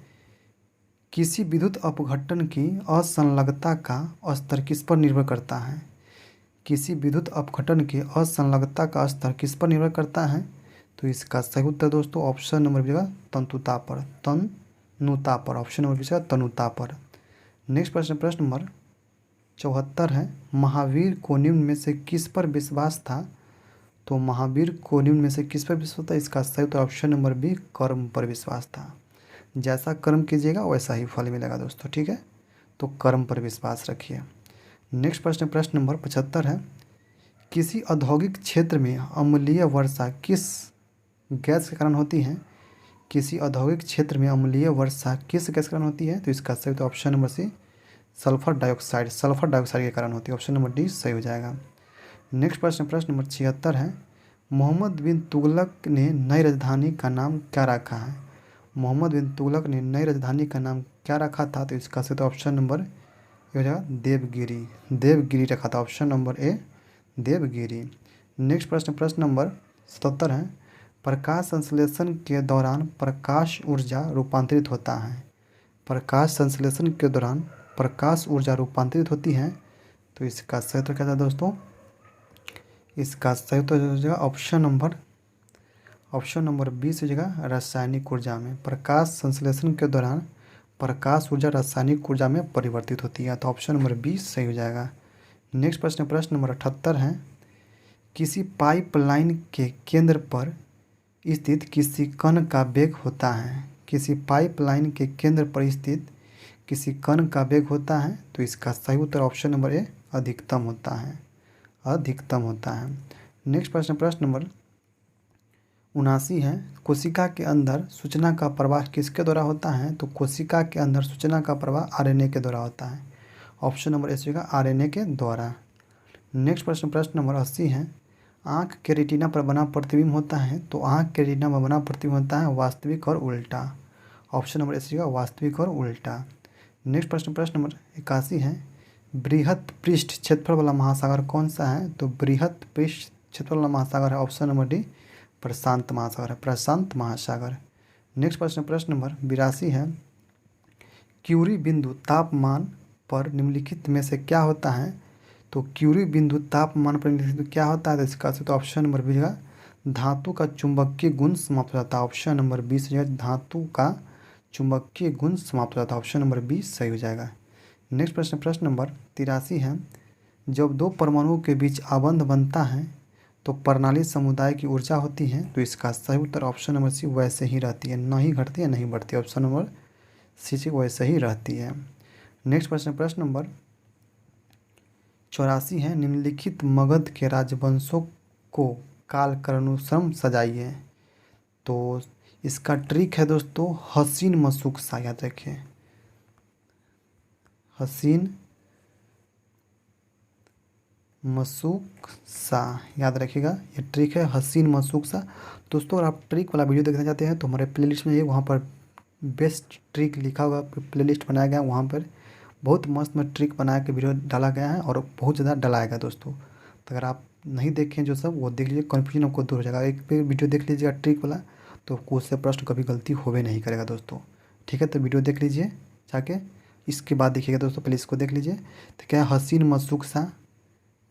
Speaker 1: किसी विद्युत अपघटन की असंलग्नता का स्तर किस पर निर्भर करता है? किसी विद्युत अपघटन की असंलग्नता का स्तर किस पर निर्भर करता है? तो इसका सही उत्तर दोस्तों ऑप्शन नंबर बी तंतुता पर, तनुता पर। ऑप्शन नंबर बी तनुता पर। नेक्स्ट प्रश्न, प्रश्न नंबर 74 है, महावीर को निम्न में से किस पर विश्वास था? तो महावीर को निम्न में से किस पर विश्वास था? इसका सही उत्तर ऑप्शन नंबर बी कर्म पर विश्वास था। जैसा कर्म कीजिएगा वैसा ही फल मिलेगा दोस्तों। ठीक है, तो कर्म पर विश्वास रखिए। नेक्स्ट प्रश्न, प्रश्न नंबर 75 है, किसी औद्योगिक क्षेत्र में अम्लीय वर्षा किस गैस के कारण होती है? किसी औद्योगिक क्षेत्र में अम्लीय वर्षा किस गैस के कारण होती है? तो इसका सही उत्तर option number C sulphur dioxide, sulphur dioxide के कारण होती है। ऑप्शन नंबर डी सही हो जाएगा। नेक्स्ट प्रश्न, प्रश्न नंबर 76 है, मोहम्मद बिन तुगलक ने नई राजधानी का नाम क्या रखा है? मोहम्मद बिन तुगलक ने नई राजधानी का नाम क्या रखा था? तो इसका सही ऑप्शन नंबर ये हो जाएगा देवगिरी, देवगिरी रखा था। Option number A Devagiri. Next प्रश्न, प्रश्न नंबर 77 है, प्रकाश संश्लेषण के दौरान प्रकाश ऊर्जा रूपांतरित होता है। प्रकाश संश्लेषण के दौरान प्रकाश ऊर्जा रूपांतरित होती है। तो इसका सही उत्तर क्या था दोस्तों? इसका सही उत्तर हो जाएगा ऑप्शन नंबर बी से हो जाएगा रासायनिक ऊर्जा में। प्रकाश संश्लेषण के दौरान प्रकाश ऊर्जा रासायनिक ऊर्जा में परिवर्तित होती है। तो ऑप्शन नंबर बी सही हो जाएगा। नेक्स्ट प्रश्न, प्रश्न नंबर 78 है, किसी पाइपलाइन के केंद्र पर स्थित किसी कण का वेग होता है। किसी पाइपलाइन के केंद्र पर स्थित किसी कण का वेग होता है। तो इसका सही उत्तर ऑप्शन नंबर ए अधिकतम होता है, अधिकतम होता है। नेक्स्ट प्रश्न प्रश्न नंबर 79 है। कोशिका के अंदर सूचना का प्रवाह किसके द्वारा होता है? तो कोशिका के अंदर सूचना का प्रवाह आरएनए के द्वारा होता है। ऑप्शन नंबर ए का आरएनए के द्वारा। नेक्स्ट प्रश्न प्रश्न नंबर 80 है। आँख के रेटिना पर बना प्रतिबिंब होता है, तो आँख के रेटिना में बना प्रतिबिंब होता है वास्तविक और उल्टा। ऑप्शन नंबर ए का वास्तविक और उल्टा। नेक्स्ट प्रश्न प्रश्न नंबर 81 है। बृहत पृष्ठ क्षेत्रफल वाला महासागर कौन सा है? तो बृहत पृष्ठ क्षेत्रफल वाला महासागर है ऑप्शन नंबर डी प्रशांत महासागर है, प्रशांत महासागर। नेक्स्ट प्रश्न प्रश्न नंबर 82 है। क्यूरी बिंदु तापमान पर निम्नलिखित में से क्या होता है? तो क्यूरी बिंदु तापमान पर निम्नलिखित क्या होता है? तो इसका तो ऑप्शन नंबर बी है धातु का चुंबकीय गुण समाप्त हो जाता है। ऑप्शन नंबर 20 जो है धातु का चुंबकीय गुण समाप्त हो जाता है। ऑप्शन नंबर 20 सही हो जाएगा। नेक्स्ट प्रश्न प्रश्न नंबर 83 है। जब दो परमाणुओं के बीच आबंध बनता है तो प्रणाली समुदाय की ऊर्जा होती है, तो इसका सही उत्तर ऑप्शन नंबर सी वैसे ही रहती है, नहीं घटती है नहीं बढ़ती। ऑप्शन नंबर सी वैसे ही रहती है। नेक्स्ट प्रश्न प्रश्न नंबर 84 है। निम्नलिखित मगध के राजवंशों को काल क्रमानुसार सजाइए। तो इसका ट्रिक है दोस्तों हसीन मशूक सा, याद रखिए हसीन मशूक सा, याद रखिएगा ये ट्रिक है हसीन मशूक सा। दोस्तों अगर आप ट्रिक वाला वीडियो देखना चाहते हैं तो हमारे प्लेलिस्ट में ये वहाँ पर बेस्ट ट्रिक लिखा हुआ प्लेलिस्ट बनाया गया है, वहाँ पर बहुत मस्त में ट्रिक बना के वीडियो डाला गया है और बहुत ज़्यादा डलाएगा दोस्तों। तो अगर आप नहीं देखें जो सब वो देख लीजिए, कन्फ्यूजन आपको दूर हो जाएगा। एक पे वीडियो देख लीजिएगा ट्रिक वाला, तो उससे प्रश्न कभी गलती होवे नहीं करेगा दोस्तों। ठीक है, तो वीडियो देख लीजिए जाके, इसके बाद देखिएगा दोस्तों, पहले इसको देख लीजिए। तो क्या है हसीन मशूक सा,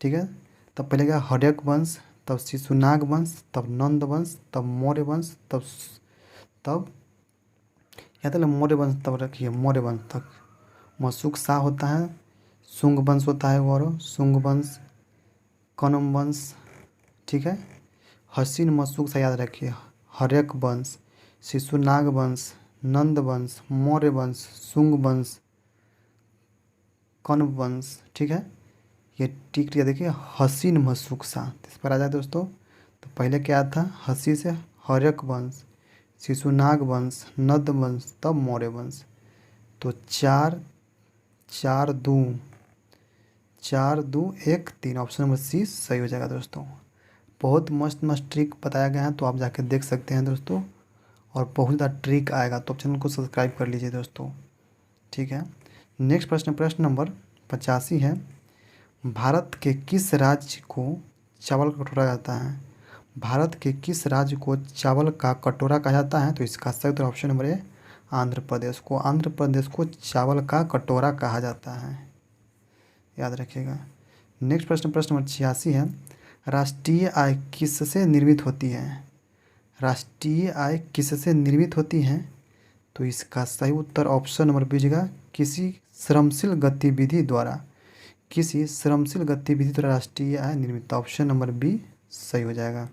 Speaker 1: ठीक है। तब पहले क्या हर्यक वंश, तब शिशुनाग वंश, तब नंद वंश, तब मौर्य वंश, तब या तो मौर्य वंश, तब रखिए मौर्य वंश तक मशूक सा होता है। शुंग वंश होता है और शुंग वंश, कनम वंश, ठीक है। हसीन मशूक सा याद रखिए हर्यक वंश, शिशुनाग वंश, नंद वंश, मौर्य वंश, शुंग वंश, कण्व वंश, ठीक है। ये टिक लिया देखिए हसीन मशूक सा। इस पर आ जाए दोस्तों, तो पहले क्या था हसी से हर्यक वंश, शिशुनाग वंश, नंद वंश, तब मौर्य वंश। तो 4 4 2 4 2 1 3 ऑप्शन नंबर सी सही हो जाएगा दोस्तों। बहुत मस्त मस्त ट्रिक बताया गया है, तो आप जाके देख सकते हैं दोस्तों, और बहुत ज़्यादा ट्रिक आएगा, तो चैनल को सब्सक्राइब कर लीजिए दोस्तों, ठीक है। नेक्स्ट प्रश्न प्रश्न नंबर 85 है। भारत के किस राज्य को चावल का कटोरा जाता है? भारत के किस राज्य को चावल का कटोरा कहा जाता है? तो इसका सही उत्तर ऑप्शन नंबर ए आंध्र प्रदेश को। आंध्र प्रदेश को चावल का कटोरा कहा जाता है, याद रखिएगा। नेक्स्ट प्रश्न प्रश्न नंबर 86 है। राष्ट्रीय आय किससे निर्मित होती है? राष्ट्रीय आय किससे निर्मित होती है? तो इसका सही उत्तर ऑप्शन नंबर बी होगा किसी श्रमशील गतिविधि द्वारा। किसी श्रमशील गतिविधि द्वारा राष्ट्रीय आय निर्मित, ऑप्शन नंबर बी सही हो जाएगा।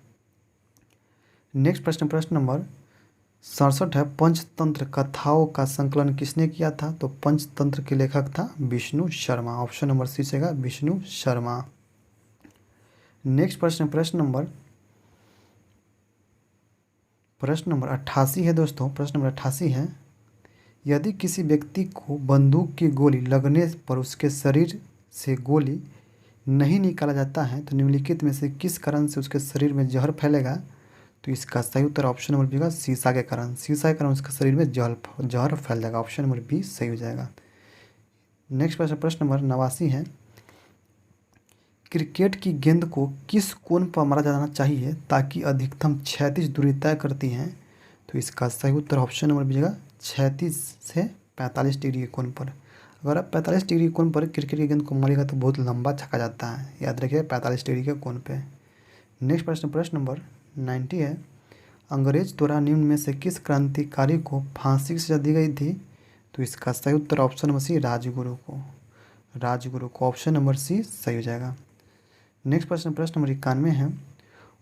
Speaker 1: नेक्स्ट प्रश्न प्रश्न नंबर 67 है। पंचतंत्र कथाओं का संकलन किसने किया था? तो पंचतंत्र के लेखक था Vishnu Sharma. Option number C से विष्णु शर्मा। नेक्स्ट प्रश्न प्रश्न नंबर 88 है दोस्तों। प्रश्न नंबर 88 है। यदि किसी व्यक्ति को बंदूक की गोली लगने पर उसके शरीर से गोली नहीं निकाला जाता है, तो निम्नलिखित में से किस कारण से उसके शरीर में जहर फैलेगा? तो इसका सही उत्तर ऑप्शन नंबर बी होगा शीशा के कारण। शीशा के कारण उसके शरीर में जहर फैल जाएगा। ऑप्शन नंबर बी सही हो जाएगा। नेक्स्ट प्रश्न प्रश्न नंबर 89 है। क्रिकेट की गेंद को किस कोण पर मारा जाना चाहिए ताकि अधिकतम क्षैतिज दूरी तय करती है? तो इसका सही उत्तर ऑप्शन नंबर बी होगा 36 से 45 डिग्री के कोण पर। अगर आप 45 डिग्री के कोण पर क्रिकेट की गेंद को मारिएगा तो बहुत लंबा छक्का जाता है, याद रखिए 45 डिग्री के कोण पे। नेक्स्ट प्रश्न प्रश्न नंबर 90 है। अंग्रेज द्वारा निम्न में से किस क्रांतिकारी को फांसी की सजा दी गई थी? तो इसका सही उत्तर ऑप्शन नंबर सी राजगुरु को। राजगुरु को ऑप्शन नंबर सी सही हो जाएगा। नेक्स्ट प्रश्न प्रश्न नंबर 91 है।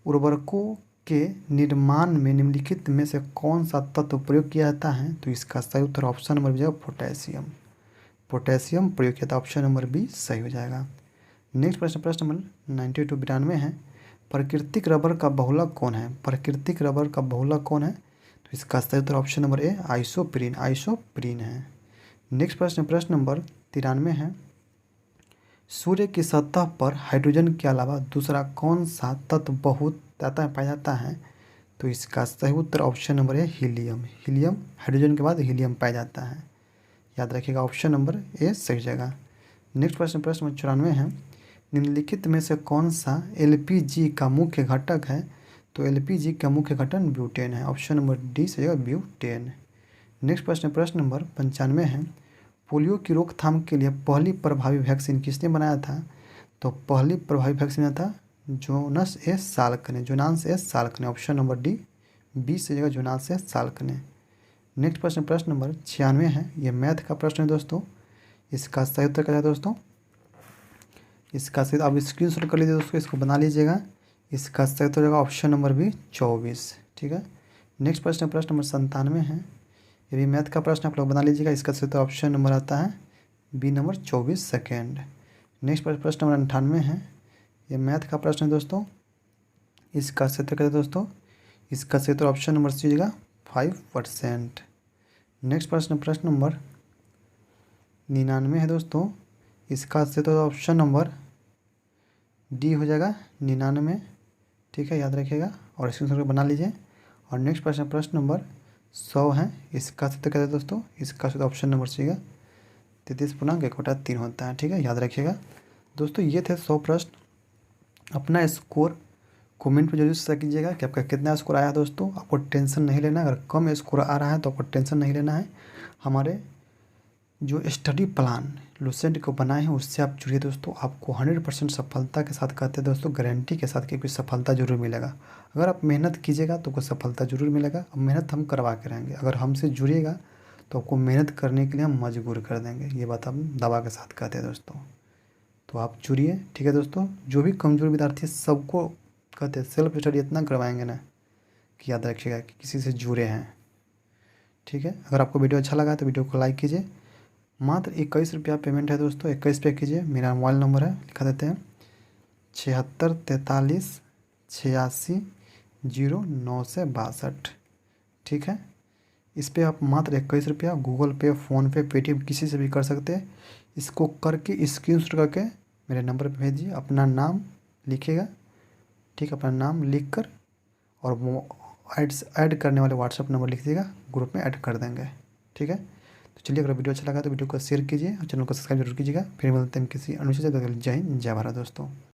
Speaker 1: उर्वरकों के निर्माण में निम्नलिखित में से कौन सा तत्व प्रयोग किया जाता है? तो इसका सही उत्तर option number B potassium. Potassium प्रयोग किया था, ऑप्शन नंबर बी सही हो जाएगा। नेक्स्ट प्रश्न प्रश्न नंबर 92 92 है। प्राकृतिक रबर का बहुलक कौन है? प्राकृतिक रबर का बहुलक कौन है? तो इसका सही उत्तर option number A isoprene, isoprene है। नेक्स्ट प्रश्न, प्रश्न नंबर 93 है। सूर्य की सतह पर हाइड्रोजन के अलावा दूसरा कौन सा तत्व बहुत पाया जाता है? तो इसका सही उत्तर ऑप्शन नंबर है हीलियम। हीलियम, हाइड्रोजन के बाद हीलियम पाया जाता है। याद रखिएगा ऑप्शन नंबर ए सही जगह। नेक्स्ट प्रश्न, प्रश्न नंबर 94 है। निम्नलिखित में से कौन सा एलपीजी का मुख्य घटक है? तो एलपीजी का मुख्य घटक ब्यूटेन है। ऑप्शन नंबर डी सही जगह, ब्यूटेन। नेक्स्ट प्रश्न, प्रश्न नंबर 95 है। पोलियो की रोकथाम के लिए पहली प्रभावी वैक्सीन किसने बनाया था? तो पहली प्रभावी वैक्सीन था जोनस ए साल्क ने, जोनास ए साल्क ने। ऑप्शन नंबर डी, बी से जगह जोनास ए साल्क ने। नेक्स्ट प्रश्न, प्रश्न नंबर 96 है। ये मैथ का प्रश्न है दोस्तों। इसका सही उत्तर क्या है दोस्तों? इसका सही, आप स्क्रीन शॉट कर लीजिए दोस्तों, इसको बना लीजिएगा। इसका सही उत्तर होगा ऑप्शन नंबर बी 24। ठीक है। नेक्स्ट प्रश्न, प्रश्न नंबर 97 है। ये भी मैथ का प्रश्न आप लोग बना लीजिएगा। इसका सही उत्तर ऑप्शन नंबर आता है बी नंबर 24 सेकेंड। नेक्स्ट प्रश्न नंबर 98 है। ये मैथ का प्रश्न है दोस्तों। इसका सही उत्तर क्या है दोस्तों? इसका सही उत्तर ऑप्शन नंबर सी होगा 5%। नेक्स्ट प्रश्न, प्रश्न नंबर 99 है दोस्तों। इसका सही उत्तर ऑप्शन नंबर डी हो जाएगा 99। ठीक है, याद रखिएगा और स्क्रीन बना लीजिए। और नेक्स्ट प्रश्न, प्रश्न नंबर 100 है। इसका सही उत्तर क्या है दोस्तों? इसका सही ऑप्शन नंबर सी होगा 33.1/3 होता है। ठीक है, याद रखिएगा दोस्तों। ये थे 100 प्रश्न। अपना स्कोर कमेंट में जरूर शेयर कीजिएगा कि आपका कितना स्कोर आया है दोस्तों। आपको टेंशन नहीं लेना, अगर कम स्कोर आ रहा है तो आपको टेंशन नहीं लेना है। हमारे जो स्टडी प्लान लुसेंट को बनाए हैं उससे आप जुड़िए दोस्तों। आपको 100% सफलता के साथ कहते हैं दोस्तों, गारंटी के साथ कि कुछ सफलता जरूर मिलेगा। अगर आप मेहनत कीजिएगा तो कुछ सफलता जरूर मिलेगा। अब मेहनत हम करवा के रहेंगे। अगर हमसे जुड़िएगा तो आपको मेहनत करने के लिए हम मजबूर कर देंगे। ये बात हम दवा के साथ कहते हैं दोस्तों। तो आप जुड़िए। ठीक है दोस्तों। जो भी कमज़ोर विद्यार्थी सबको कहते हैं सेल्फ स्टडी इतना करवाएंगे ना कि याद रखिएगा कि किसी से जुड़े हैं। ठीक है। अगर आपको वीडियो अच्छा लगा तो वीडियो को लाइक कीजिए। मात्र 21 रुपया पेमेंट है दोस्तों, 21 पे कीजिए। मेरा मोबाइल नंबर है, लिखा देते हैं 76 43 86 09 से 62। ठीक है। इस पर आप मात्र 21 रुपया गूगल पे, फ़ोनपे, पेटीएम किसी से भी कर सकते हैं। इसको करके स्क्रीनशॉट करके मेरे नंबर पे भेजिए। अपना नाम लिखिएगा। ठीक है, अपना नाम लिख कर और वो ऐड करने वाले व्हाट्सअप नंबर लिख दीजिएगा, ग्रुप में ऐड कर देंगे। ठीक है। तो चलिए, अगर वीडियो अच्छा लगा तो वीडियो को शेयर कीजिए और चैनल को सब्सक्राइब जरूर कीजिएगा। फिर मिलते हैं किसी अन्य विषय से। जय हिंद, जय भारत दोस्तों।